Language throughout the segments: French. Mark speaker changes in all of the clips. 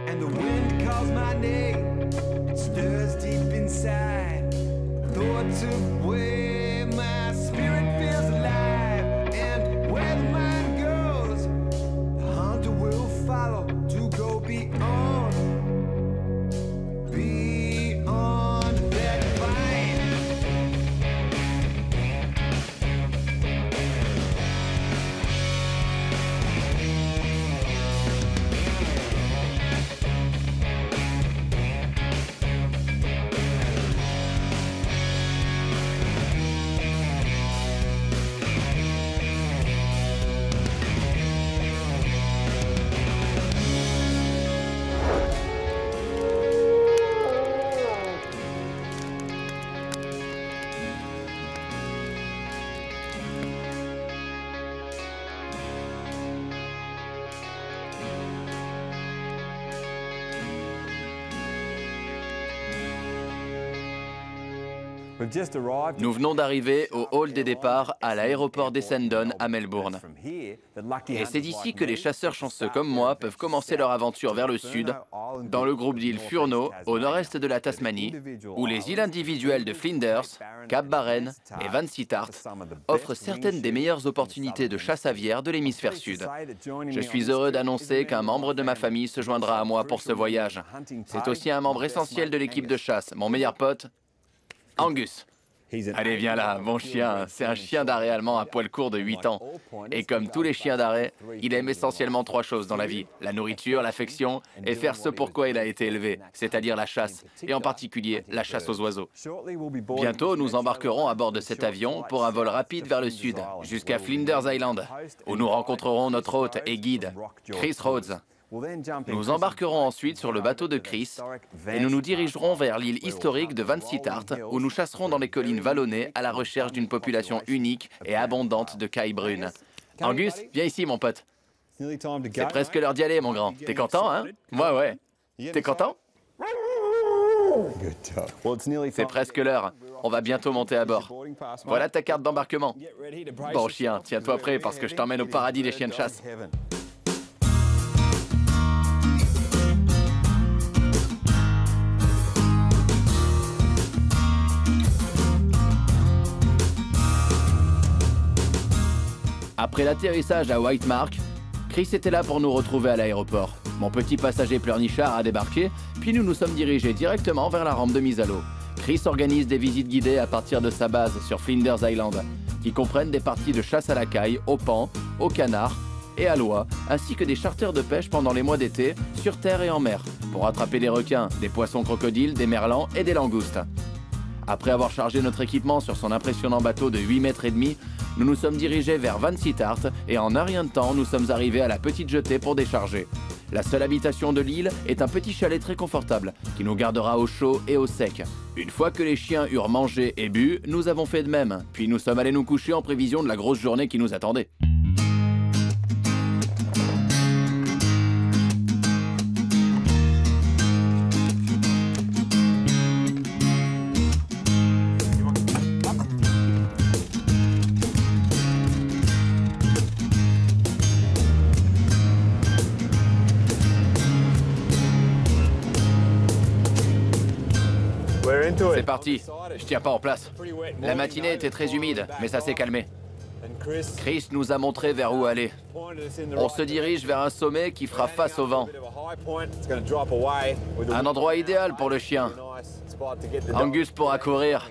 Speaker 1: and the wind calls my name. It stirs deep inside. Thoughts of where my spirit feels alive, and where the mind goes, the hunter will follow to go beyond that vine.
Speaker 2: Nous venons d'arriver au hall des départs à l'aéroport d'Essendon à Melbourne. Et c'est d'ici que les chasseurs chanceux comme moi peuvent commencer leur aventure vers le sud, dans le groupe d'îles Furneaux, au nord-est de la Tasmanie, où les îles individuelles de Flinders, Cap Barren et Vansittart offrent certaines des meilleures opportunités de chasse aviaire de l'hémisphère sud. Je suis heureux d'annoncer qu'un membre de ma famille se joindra à moi pour ce voyage. C'est aussi un membre essentiel de l'équipe de chasse, mon meilleur pote, Angus. Allez, viens là, mon chien. C'est un chien d'arrêt allemand à poil court de 8 ans. Et comme tous les chiens d'arrêt, il aime essentiellement 3 choses dans la vie. La nourriture, l'affection et faire ce pour quoi il a été élevé, c'est-à-dire la chasse, et en particulier la chasse aux oiseaux. Bientôt, nous embarquerons à bord de cet avion pour un vol rapide vers le sud, jusqu'à Flinders Island, où nous rencontrerons notre hôte et guide, Chris Rhodes. Nous embarquerons ensuite sur le bateau de Chris et nous nous dirigerons vers l'île historique de Vansittart où nous chasserons dans les collines vallonnées à la recherche d'une population unique et abondante de cailles brunes. Angus, viens ici mon pote. C'est presque l'heure d'y aller mon grand. T'es content, hein? Ouais. T'es content? C'est presque l'heure. On va bientôt monter à bord. Voilà ta carte d'embarquement. Bon chien, tiens-toi prêt parce que je t'emmène au paradis des chiens de chasse. Après l'atterrissage à White Mark, Chris était là pour nous retrouver à l'aéroport. Mon petit passager pleurnichard a débarqué, puis nous nous sommes dirigés directement vers la rampe de mise à l'eau. Chris organise des visites guidées à partir de sa base sur Flinders Island, qui comprennent des parties de chasse à la caille, au paon, au canard et à l'oie, ainsi que des charters de pêche pendant les mois d'été, sur terre et en mer, pour attraper des requins, des poissons crocodiles, des merlans et des langoustes. Après avoir chargé notre équipement sur son impressionnant bateau de 8,5 mètres, nous nous sommes dirigés vers Vansittart et en un rien de temps, nous sommes arrivés à la petite jetée pour décharger. La seule habitation de l'île est un petit chalet très confortable qui nous gardera au chaud et au sec. Une fois que les chiens eurent mangé et bu, nous avons fait de même, puis nous sommes allés nous coucher en prévision de la grosse journée qui nous attendait. C'est parti, je tiens pas en place. La matinée était très humide, mais ça s'est calmé. Chris nous a montré vers où aller. On se dirige vers un sommet qui fera face au vent. Un endroit idéal pour le chien. Angus pourra courir.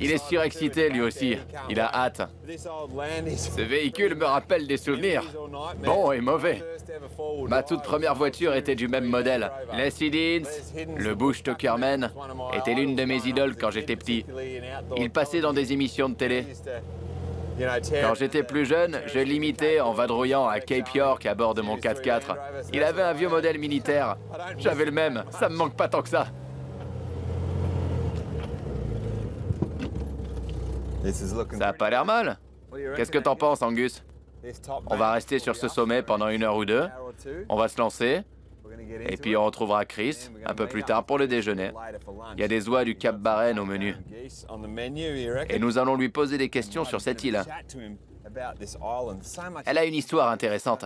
Speaker 2: Il est surexcité lui aussi. Il a hâte. Ce véhicule me rappelle des souvenirs, bons et mauvais. Ma toute première voiture était du même modèle. Leslie Deans, le Bush Tuckerman, était l'une de mes idoles quand j'étais petit. Il passait dans des émissions de télé. Quand j'étais plus jeune, je l'imitais en vadrouillant à Cape York à bord de mon 4x4. Il avait un vieux modèle militaire. J'avais le même, ça me manque pas tant que ça. Ça a pas l'air mal. Qu'est-ce que t'en penses, Angus? On va rester sur ce sommet pendant 1 heure ou 2. On va se lancer. Et puis on retrouvera Chris un peu plus tard pour le déjeuner. Il y a des oies du Cap Barren au menu. Et nous allons lui poser des questions sur cette île. Elle a une histoire intéressante.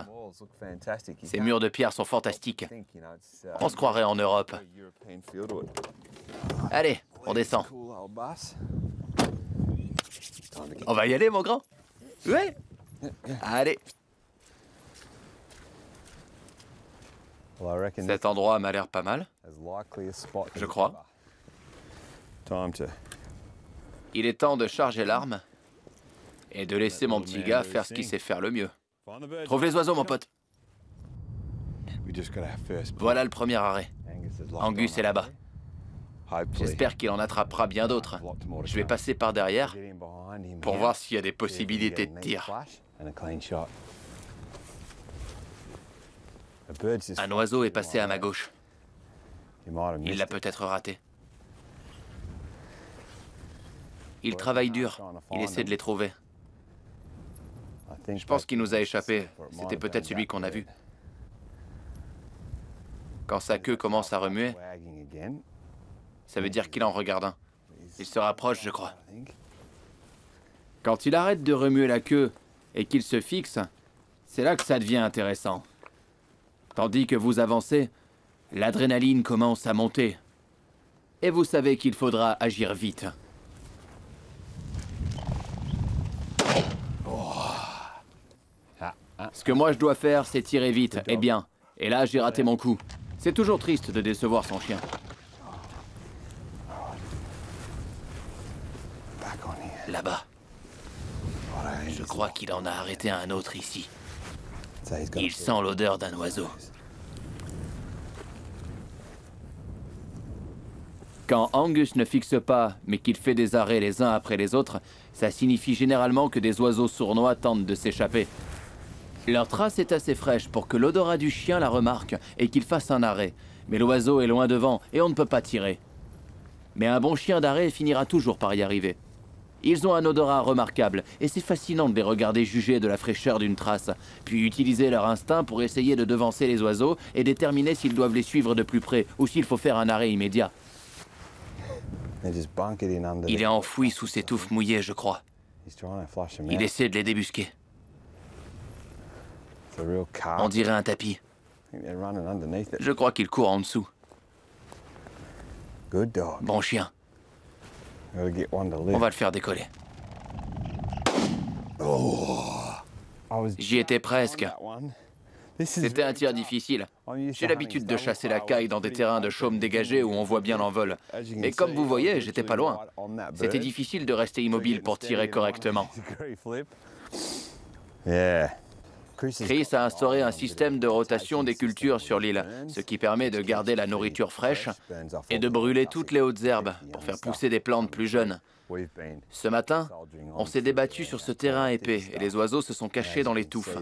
Speaker 2: Ces murs de pierre sont fantastiques. On se croirait en Europe. Allez, on descend. On va y aller, mon grand? Ouais. Allez. Cet endroit m'a l'air pas mal, je crois. Il est temps de charger l'arme et de laisser mon petit gars faire ce qu'il sait faire le mieux. Trouve les oiseaux, mon pote. Voilà le premier arrêt. Angus est là-bas. J'espère qu'il en attrapera bien d'autres. Je vais passer par derrière pour voir s'il y a des possibilités de tir. Un oiseau est passé à ma gauche. Il l'a peut-être raté. Il travaille dur. Il essaie de les trouver. Je pense qu'il nous a échappé. C'était peut-être celui qu'on a vu. Quand sa queue commence à remuer, ça veut dire qu'il en regarde un. Il se rapproche, je crois. Quand il arrête de remuer la queue et qu'il se fixe, c'est là que ça devient intéressant. Tandis que vous avancez, l'adrénaline commence à monter. Et vous savez qu'il faudra agir vite. Ce que moi je dois faire, c'est tirer vite et bien. Et là, j'ai raté mon coup. C'est toujours triste de décevoir son chien. Là-bas. Je crois qu'il en a arrêté un autre ici. Il sent l'odeur d'un oiseau. Quand Angus ne fixe pas, mais qu'il fait des arrêts les uns après les autres, ça signifie généralement que des oiseaux sournois tentent de s'échapper. Leur trace est assez fraîche pour que l'odorat du chien la remarque et qu'il fasse un arrêt. Mais l'oiseau est loin devant et on ne peut pas tirer. Mais un bon chien d'arrêt finira toujours par y arriver. Ils ont un odorat remarquable et c'est fascinant de les regarder juger de la fraîcheur d'une trace, puis utiliser leur instinct pour essayer de devancer les oiseaux et déterminer s'ils doivent les suivre de plus près ou s'il faut faire un arrêt immédiat. Il est enfoui sous ses touffes mouillées, je crois. Il essaie de les débusquer. On dirait un tapis. Je crois qu'il court en dessous. Bon chien. On va le faire décoller. J'y étais presque. C'était un tir difficile. J'ai l'habitude de chasser la caille dans des terrains de chaume dégagés où on voit bien l'envol. Mais comme vous voyez, j'étais pas loin. C'était difficile de rester immobile pour tirer correctement. Chris a instauré un système de rotation des cultures sur l'île, ce qui permet de garder la nourriture fraîche et de brûler toutes les hautes herbes pour faire pousser des plantes plus jeunes. Ce matin, on s'est débattu sur ce terrain épais et les oiseaux se sont cachés dans les touffes.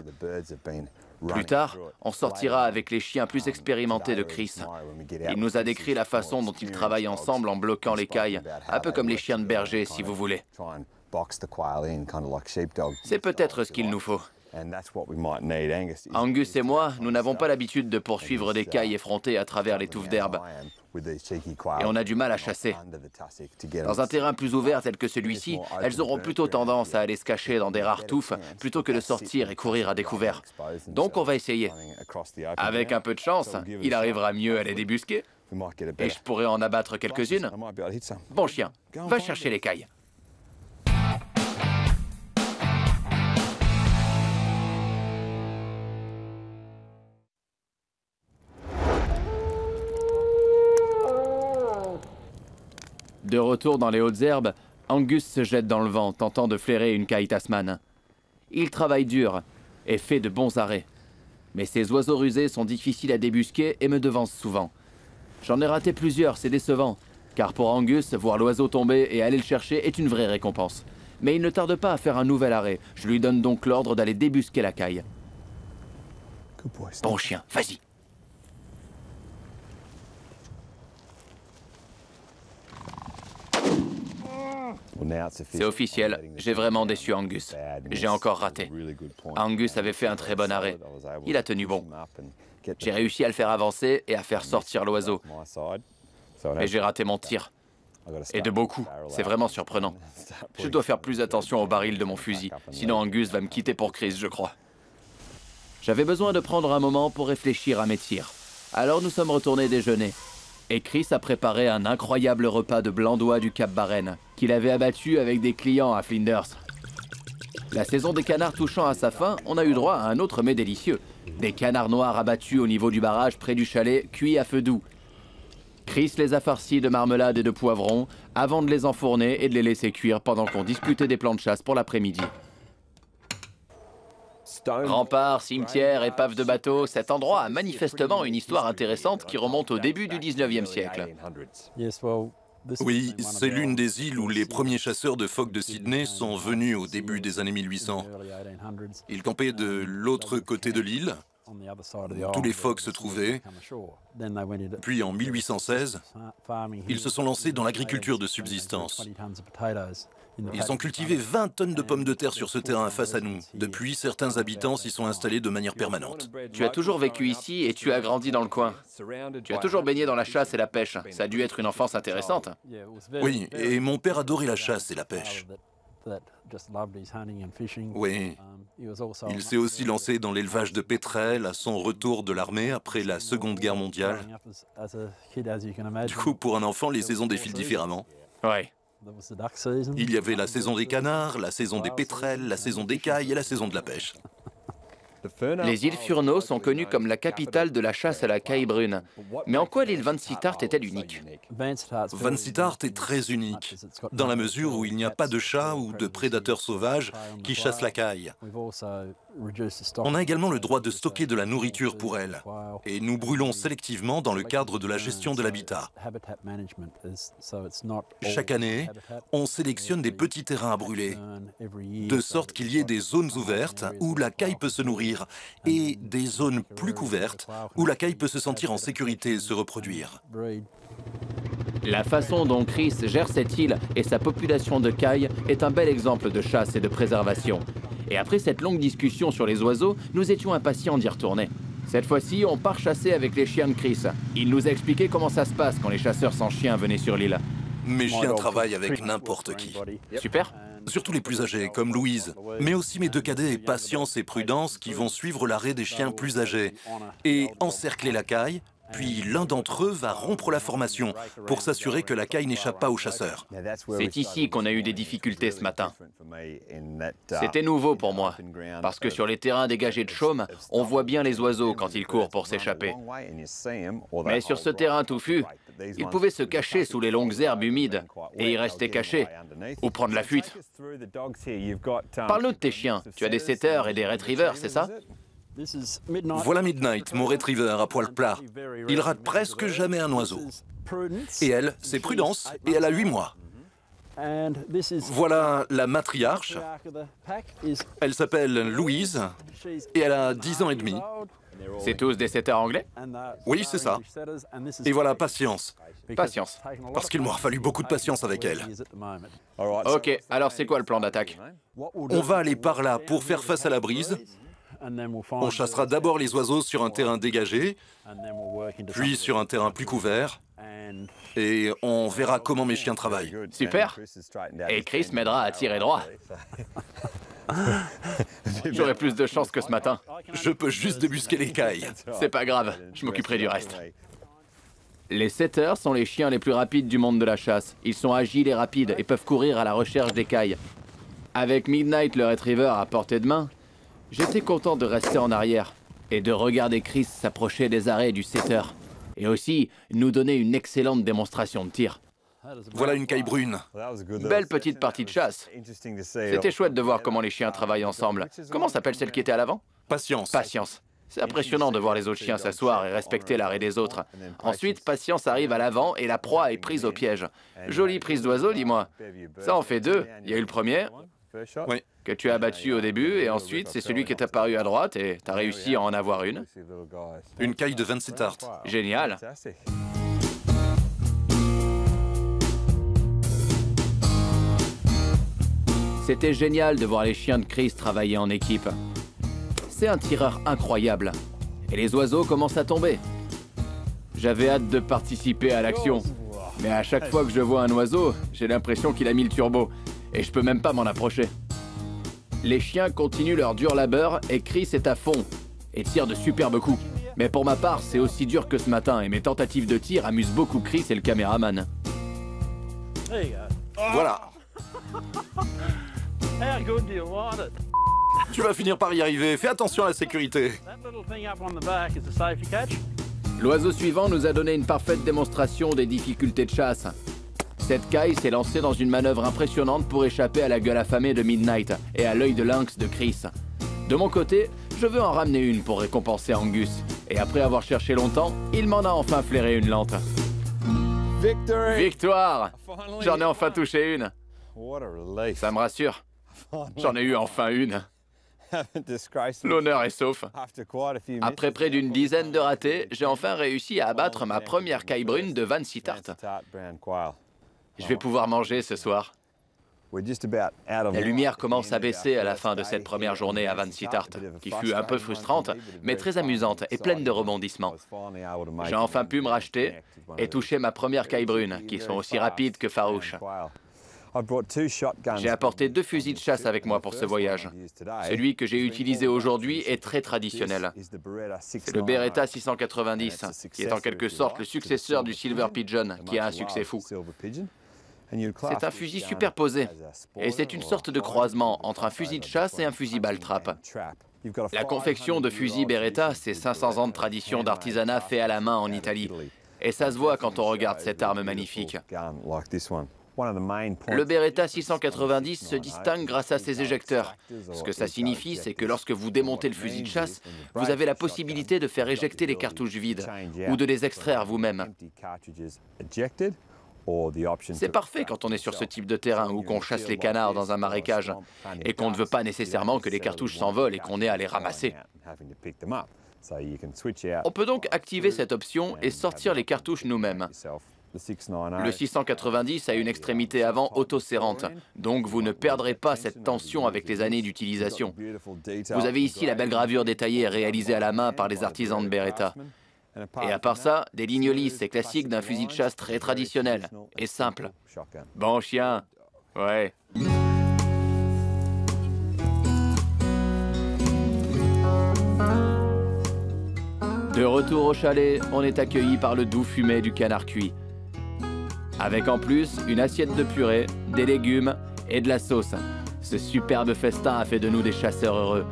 Speaker 2: Plus tard, on sortira avec les chiens plus expérimentés de Chris. Il nous a décrit la façon dont ils travaillent ensemble en bloquant les cailles, un peu comme les chiens de berger si vous voulez. C'est peut-être ce qu'il nous faut. Angus et moi, nous n'avons pas l'habitude de poursuivre des cailles effrontées à travers les touffes d'herbe. Et on a du mal à chasser. Dans un terrain plus ouvert tel que celui-ci, elles auront plutôt tendance à aller se cacher dans des rares touffes plutôt que de sortir et courir à découvert. Donc on va essayer. Avec un peu de chance, il arrivera mieux à les débusquer. Et je pourrais en abattre quelques-unes. Bon chien, va chercher les cailles. De retour dans les hautes herbes, Angus se jette dans le vent, tentant de flairer une caille tasmane. Il travaille dur et fait de bons arrêts. Mais ces oiseaux rusés sont difficiles à débusquer et me devancent souvent. J'en ai raté plusieurs, c'est décevant, car pour Angus, voir l'oiseau tomber et aller le chercher est une vraie récompense. Mais il ne tarde pas à faire un nouvel arrêt. Je lui donne donc l'ordre d'aller débusquer la caille. Bon chien, vas-y. C'est officiel, j'ai vraiment déçu Angus. J'ai encore raté. Angus avait fait un très bon arrêt. Il a tenu bon. J'ai réussi à le faire avancer et à faire sortir l'oiseau. Mais j'ai raté mon tir. Et de beaucoup. C'est vraiment surprenant. Je dois faire plus attention au baril de mon fusil. Sinon Angus va me quitter pour Chris, je crois. J'avais besoin de prendre un moment pour réfléchir à mes tirs. Alors nous sommes retournés déjeuner. Et Chris a préparé un incroyable repas de blanc d'oie du Cap Barren, qu'il avait abattu avec des clients à Flinders. La saison des canards touchant à sa fin, on a eu droit à un autre mets délicieux. Des canards noirs abattus au niveau du barrage près du chalet, cuits à feu doux. Chris les a farcis de marmelade et de poivrons, avant de les enfourner et de les laisser cuire pendant qu'on discutait des plans de chasse pour l'après-midi. Remparts, cimetières, épaves de bateaux, cet endroit a manifestement une histoire intéressante qui remonte au début du 19e siècle.
Speaker 3: Oui, c'est l'une des îles où les premiers chasseurs de phoques de Sydney sont venus au début des années 1800. Ils campaient de l'autre côté de l'île, où tous les phoques se trouvaient. Puis en 1816, ils se sont lancés dans l'agriculture de subsistance. Ils ont cultivé 20 tonnes de pommes de terre sur ce terrain face à nous. Depuis, certains habitants s'y sont installés de manière permanente.
Speaker 2: Tu as toujours vécu ici et tu as grandi dans le coin. Tu as toujours baigné dans la chasse et la pêche. Ça a dû être une enfance intéressante.
Speaker 3: Oui, et mon père adorait la chasse et la pêche. Oui, il s'est aussi lancé dans l'élevage de pétrels à son retour de l'armée après la Seconde Guerre mondiale. Du coup, pour un enfant, les saisons défilent différemment.
Speaker 2: Ouais.
Speaker 3: Il y avait la saison des canards, la saison des pétrels, la saison des cailles et la saison de la pêche.
Speaker 2: Les îles Furneaux sont connues comme la capitale de la chasse à la caille brune. Mais en quoi l'île Vansittart est-elle unique?
Speaker 3: Vansittart est très unique, dans la mesure où il n'y a pas de chats ou de prédateurs sauvages qui chassent la caille. On a également le droit de stocker de la nourriture pour elle, et nous brûlons sélectivement dans le cadre de la gestion de l'habitat. Chaque année, on sélectionne des petits terrains à brûler, de sorte qu'il y ait des zones ouvertes où la caille peut se nourrir, et des zones plus couvertes où la caille peut se sentir en sécurité et se reproduire.
Speaker 2: La façon dont Chris gère cette île et sa population de cailles est un bel exemple de chasse et de préservation. Et après cette longue discussion sur les oiseaux, nous étions impatients d'y retourner. Cette fois-ci, on part chasser avec les chiens de Chris. Il nous a expliqué comment ça se passe quand les chasseurs sans chiens venaient sur l'île.
Speaker 3: Mes chiens travaillent avec n'importe qui.
Speaker 2: Super.
Speaker 3: Surtout les plus âgés, comme Louise, mais aussi mes deux cadets, Patience et Prudence, qui vont suivre l'arrêt des chiens plus âgés et encercler la caille, puis l'un d'entre eux va rompre la formation pour s'assurer que la caille n'échappe pas aux chasseurs.
Speaker 2: C'est ici qu'on a eu des difficultés ce matin. C'était nouveau pour moi, parce que sur les terrains dégagés de chaume, on voit bien les oiseaux quand ils courent pour s'échapper. Mais sur ce terrain touffu, ils pouvaient se cacher sous les longues herbes humides et y rester cachés, ou prendre la fuite. Parle-nous de tes chiens. Tu as des setters et des retrievers, c'est ça?
Speaker 3: Voilà Midnight, mon retriever à poil plat. Il rate presque jamais un oiseau. Et elle, c'est Prudence, et elle a 8 mois. Voilà la matriarche. Elle s'appelle Louise, et elle a 10 ans et demi.
Speaker 2: C'est tous des setters anglais?
Speaker 3: Oui, c'est ça. Et voilà Patience.
Speaker 2: Patience.
Speaker 3: Parce qu'il m'aura fallu beaucoup de patience avec elle.
Speaker 2: Ok, alors c'est quoi le plan d'attaque?
Speaker 3: On va aller par là pour faire face à la brise. On chassera d'abord les oiseaux sur un terrain dégagé, puis sur un terrain plus couvert, et on verra comment mes chiens travaillent.
Speaker 2: Super. Et Chris m'aidera à tirer droit. J'aurai plus de chance que ce matin.
Speaker 3: Je peux juste débusquer les cailles.
Speaker 2: C'est pas grave, je m'occuperai du reste. Les setters sont les chiens les plus rapides du monde de la chasse. Ils sont agiles et rapides et peuvent courir à la recherche des cailles. Avec Midnight le retriever à portée de main, j'étais content de rester en arrière et de regarder Chris s'approcher des arrêts du setter. Et aussi nous donner une excellente démonstration de tir.
Speaker 3: Voilà une caille brune.
Speaker 2: Belle petite partie de chasse. C'était chouette de voir comment les chiens travaillent ensemble. Comment s'appelle celle qui était à l'avant?
Speaker 3: Patience.
Speaker 2: Patience. C'est impressionnant de voir les autres chiens s'asseoir et respecter l'arrêt des autres. Ensuite, Patience arrive à l'avant et la proie est prise au piège. Jolie prise d'oiseau, dis-moi. Ça en fait 2. Il y a eu le premier,
Speaker 3: Oui.
Speaker 2: que tu as abattu au début, et ensuite c'est celui qui est apparu à droite et t'as réussi à en avoir une.
Speaker 3: Une caille de Vansittart.
Speaker 2: Génial. C'était génial de voir les chiens de Chris travailler en équipe. C'est un tireur incroyable. Et les oiseaux commencent à tomber. J'avais hâte de participer à l'action. Mais à chaque fois que je vois un oiseau, j'ai l'impression qu'il a mis le turbo. Et je peux même pas m'en approcher. Les chiens continuent leur dur labeur et Chris est à fond. Et tire de superbes coups. Mais pour ma part, c'est aussi dur que ce matin et mes tentatives de tir amusent beaucoup Chris et le caméraman.
Speaker 3: Voilà. Tu vas finir par y arriver. Fais attention à la sécurité.
Speaker 2: L'oiseau suivant nous a donné une parfaite démonstration des difficultés de chasse. Cette caille s'est lancée dans une manœuvre impressionnante pour échapper à la gueule affamée de Midnight et à l'œil de lynx de Chris. De mon côté, je veux en ramener une pour récompenser Angus. Et après avoir cherché longtemps, il m'en a enfin flairé une lente. Victoire! J'en ai enfin touché une. Ça me rassure. J'en ai eu enfin une. L'honneur est sauf. Après près d'une dizaine de ratés, j'ai enfin réussi à abattre ma première caille brune de Van Sittart. Je vais pouvoir manger ce soir. La lumière commence à baisser à la fin de cette première journée à Van Sittart, qui fut un peu frustrante, mais très amusante et pleine de rebondissements. J'ai enfin pu me racheter et toucher ma première caille brune, qui sont aussi rapides que farouches. J'ai apporté 2 fusils de chasse avec moi pour ce voyage. Celui que j'ai utilisé aujourd'hui est très traditionnel. C'est le Beretta 690, qui est en quelque sorte le successeur du Silver Pigeon, qui a un succès fou. C'est un fusil superposé, et c'est une sorte de croisement entre un fusil de chasse et un fusil balle-trappe. La confection de fusils Beretta, c'est 500 ans de tradition d'artisanat fait à la main en Italie. Et ça se voit quand on regarde cette arme magnifique. Le Beretta 690 se distingue grâce à ses éjecteurs. Ce que ça signifie, c'est que lorsque vous démontez le fusil de chasse, vous avez la possibilité de faire éjecter les cartouches vides ou de les extraire vous-même. C'est parfait quand on est sur ce type de terrain ou qu'on chasse les canards dans un marécage et qu'on ne veut pas nécessairement que les cartouches s'envolent et qu'on ait à les ramasser. On peut donc activer cette option et sortir les cartouches nous-mêmes. Le 690 a une extrémité avant auto-serrante, donc vous ne perdrez pas cette tension avec les années d'utilisation. Vous avez ici la belle gravure détaillée réalisée à la main par les artisans de Beretta. Et à part ça, des lignes lisses et classiques d'un fusil de chasse très traditionnel et simple. Bon chien, ouais. De retour au chalet, on est accueilli par le doux fumet du canard cuit. Avec en plus une assiette de purée, des légumes et de la sauce. Ce superbe festin a fait de nous des chasseurs heureux.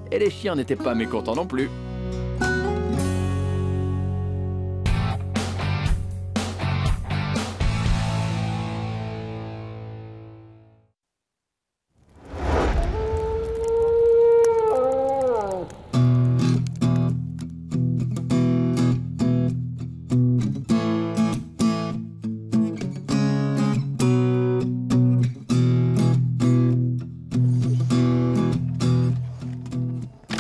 Speaker 2: Et les chiens n'étaient pas mécontents non plus.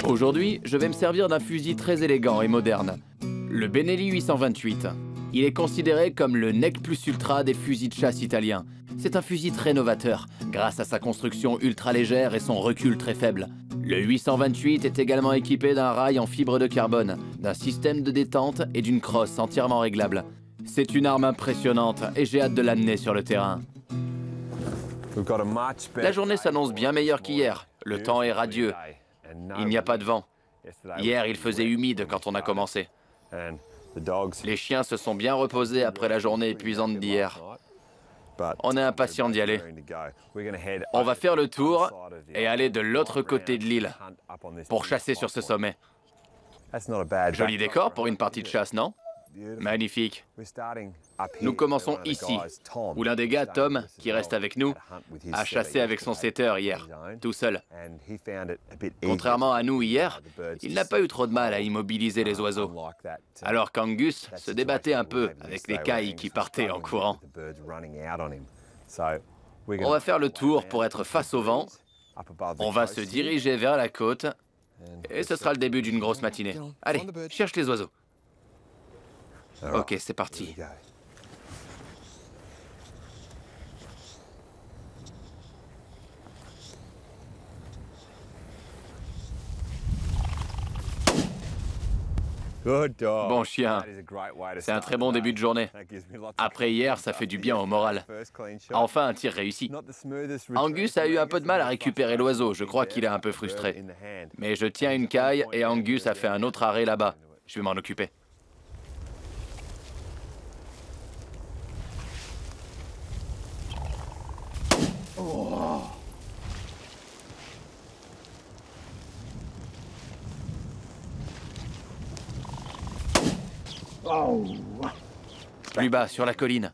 Speaker 2: Aujourd'hui, je vais me servir d'un fusil très élégant et moderne, le Benelli 828. Il est considéré comme le nec plus ultra des fusils de chasse italiens. C'est un fusil très novateur, grâce à sa construction ultra légère et son recul très faible. Le 828 est également équipé d'un rail en fibre de carbone, d'un système de détente et d'une crosse entièrement réglable. C'est une arme impressionnante et j'ai hâte de l'amener sur le terrain. La journée s'annonce bien meilleure qu'hier. Le temps est radieux. Il n'y a pas de vent. Hier, il faisait humide quand on a commencé. Les chiens se sont bien reposés après la journée épuisante d'hier. On est impatient d'y aller. On va faire le tour et aller de l'autre côté de l'île pour chasser sur ce sommet. Joli décor pour une partie de chasse, non? Magnifique. Nous commençons ici, où l'un des gars, Tom, qui reste avec nous, a chassé avec son setter hier, tout seul. Contrairement à nous hier, il n'a pas eu trop de mal à immobiliser les oiseaux, alors qu'Angus se débattait un peu avec les cailles qui partaient en courant. On va faire le tour pour être face au vent, on va se diriger vers la côte, et ce sera le début d'une grosse matinée. Allez, cherche les oiseaux. Ok, c'est parti. Bon chien. C'est un très bon début de journée. Après hier, ça fait du bien au moral. Enfin, un tir réussi. Angus a eu un peu de mal à récupérer l'oiseau. Je crois qu'il est un peu frustré. Mais je tiens une caille et Angus a fait un autre arrêt là-bas. Je vais m'en occuper. Plus bas, sur la colline.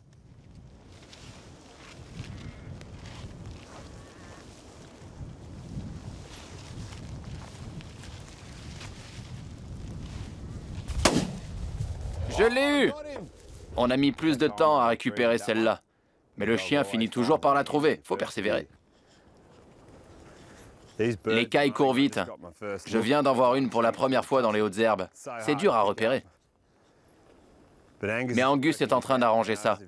Speaker 2: Je l'ai eu! On a mis plus de temps à récupérer celle-là. Mais le chien finit toujours par la trouver. Faut persévérer. Les cailles courent vite. Je viens d'en voir une pour la première fois dans les hautes herbes. C'est dur à repérer. Mais Angus est en train d'arranger ça.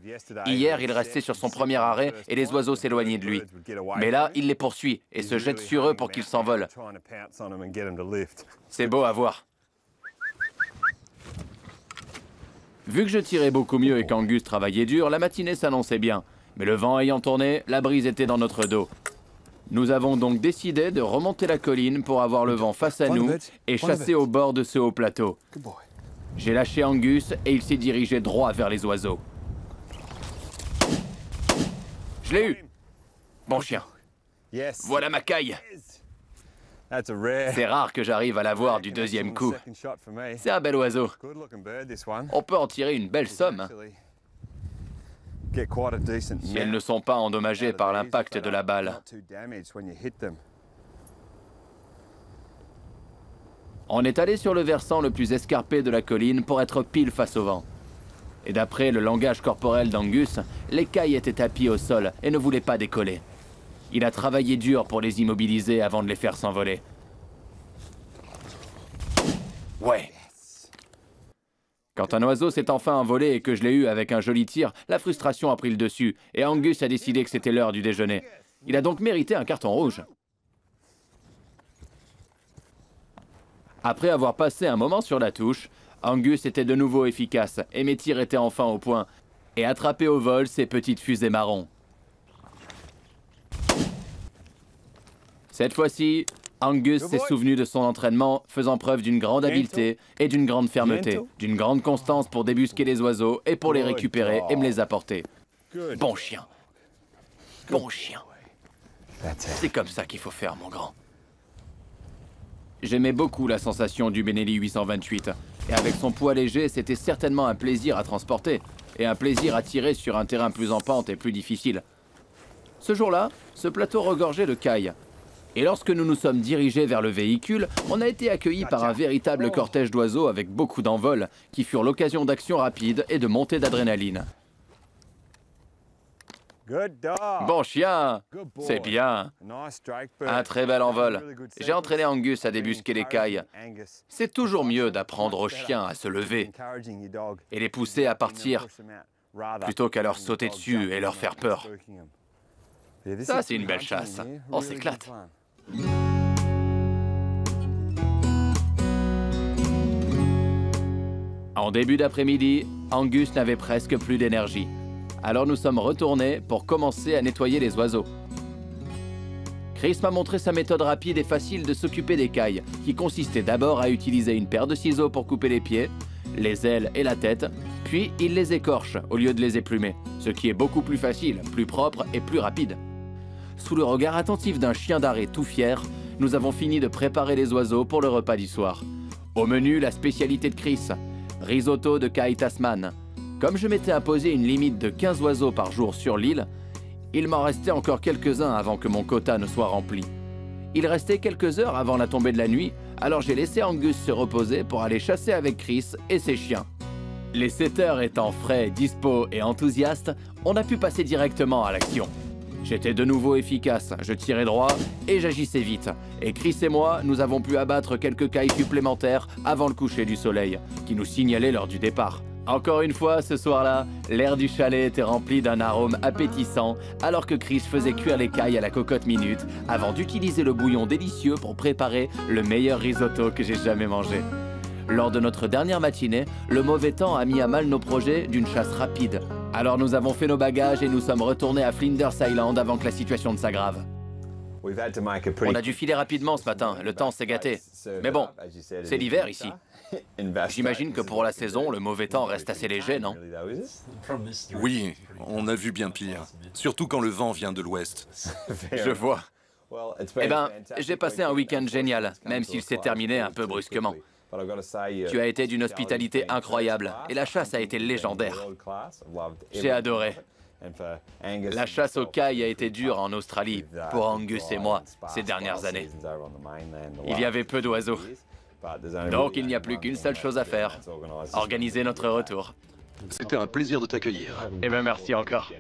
Speaker 2: Hier, il restait sur son premier arrêt et les oiseaux s'éloignaient de lui. Mais là, il les poursuit et se jette sur eux pour qu'ils s'envolent. C'est beau à voir. Vu que je tirais beaucoup mieux et qu'Angus travaillait dur, la matinée s'annonçait bien. Mais le vent ayant tourné, la brise était dans notre dos. Nous avons donc décidé de remonter la colline pour avoir le vent face à nous et chasser au bord de ce haut plateau. J'ai lâché Angus et il s'est dirigé droit vers les oiseaux. Je l'ai eu. Bon chien. Voilà ma caille. C'est rare que j'arrive à la voir du deuxième coup. C'est un bel oiseau. On peut en tirer une belle somme. Si elles ne sont pas endommagées par l'impact de la balle. On est allé sur le versant le plus escarpé de la colline pour être pile face au vent. Et d'après le langage corporel d'Angus, les cailles étaient tapies au sol et ne voulaient pas décoller. Il a travaillé dur pour les immobiliser avant de les faire s'envoler. Ouais. Quand un oiseau s'est enfin envolé et que je l'ai eu avec un joli tir, la frustration a pris le dessus et Angus a décidé que c'était l'heure du déjeuner. Il a donc mérité un carton rouge. Après avoir passé un moment sur la touche, Angus était de nouveau efficace et mes tirs étaient enfin au point et attrapé au vol ces petites fusées marron. Cette fois-ci, Angus s'est souvenu de son entraînement, faisant preuve d'une grande habileté et d'une grande fermeté, d'une grande constance pour débusquer les oiseaux et pour les récupérer et me les apporter. Bon chien. Bon chien. C'est comme ça qu'il faut faire, mon grand. J'aimais beaucoup la sensation du Benelli 828. Et avec son poids léger, c'était certainement un plaisir à transporter. Et un plaisir à tirer sur un terrain plus en pente et plus difficile. Ce jour-là, ce plateau regorgeait de cailles. Et lorsque nous nous sommes dirigés vers le véhicule, on a été accueillis par un véritable cortège d'oiseaux avec beaucoup d'envols, qui furent l'occasion d'actions rapides et de montées d'adrénaline. Bon chien, c'est bien. Un très bel envol. J'ai entraîné Angus à débusquer les cailles. C'est toujours mieux d'apprendre aux chiens à se lever et les pousser à partir, plutôt qu'à leur sauter dessus et leur faire peur. Ça, c'est une belle chasse. On s'éclate. En début d'après-midi, Angus n'avait presque plus d'énergie. Alors nous sommes retournés pour commencer à nettoyer les oiseaux. Chris m'a montré sa méthode rapide et facile de s'occuper des cailles, qui consistait d'abord à utiliser une paire de ciseaux pour couper les pieds, les ailes et la tête, puis il les écorche au lieu de les éplumer, ce qui est beaucoup plus facile, plus propre et plus rapide. Sous le regard attentif d'un chien d'arrêt tout fier, nous avons fini de préparer les oiseaux pour le repas du soir. Au menu, la spécialité de Chris, risotto de caille Tasman. Comme je m'étais imposé une limite de 15 oiseaux par jour sur l'île, il m'en restait encore quelques-uns avant que mon quota ne soit rempli. Il restait quelques heures avant la tombée de la nuit, alors j'ai laissé Angus se reposer pour aller chasser avec Chris et ses chiens. Les 7 heures étant frais, dispo et enthousiastes, on a pu passer directement à l'action. J'étais de nouveau efficace, je tirais droit et j'agissais vite. Et Chris et moi, nous avons pu abattre quelques cailles supplémentaires avant le coucher du soleil, qui nous signalait l'heure du départ. Encore une fois, ce soir-là, l'air du chalet était rempli d'un arôme appétissant, alors que Chris faisait cuire les cailles à la cocotte minute, avant d'utiliser le bouillon délicieux pour préparer le meilleur risotto que j'ai jamais mangé. Lors de notre dernière matinée, le mauvais temps a mis à mal nos projets d'une chasse rapide. Alors nous avons fait nos bagages et nous sommes retournés à Flinders Island avant que la situation ne s'aggrave. On a dû filer rapidement ce matin, le temps s'est gâté. Mais bon, c'est l'hiver ici. J'imagine que pour la saison, le mauvais temps reste assez léger, non?
Speaker 3: Oui, on a vu bien pire. Surtout quand le vent vient de l'ouest.
Speaker 2: Je vois. Eh ben, j'ai passé un week-end génial, même s'il s'est terminé un peu brusquement. Tu as été d'une hospitalité incroyable, et la chasse a été légendaire. J'ai adoré. La chasse aux cailles a été dure en Australie, pour Angus et moi, ces dernières années. Il y avait peu d'oiseaux. Donc il n'y a plus qu'une seule chose à faire, organiser notre retour.
Speaker 3: C'était un plaisir de t'accueillir.
Speaker 2: Eh bien merci encore.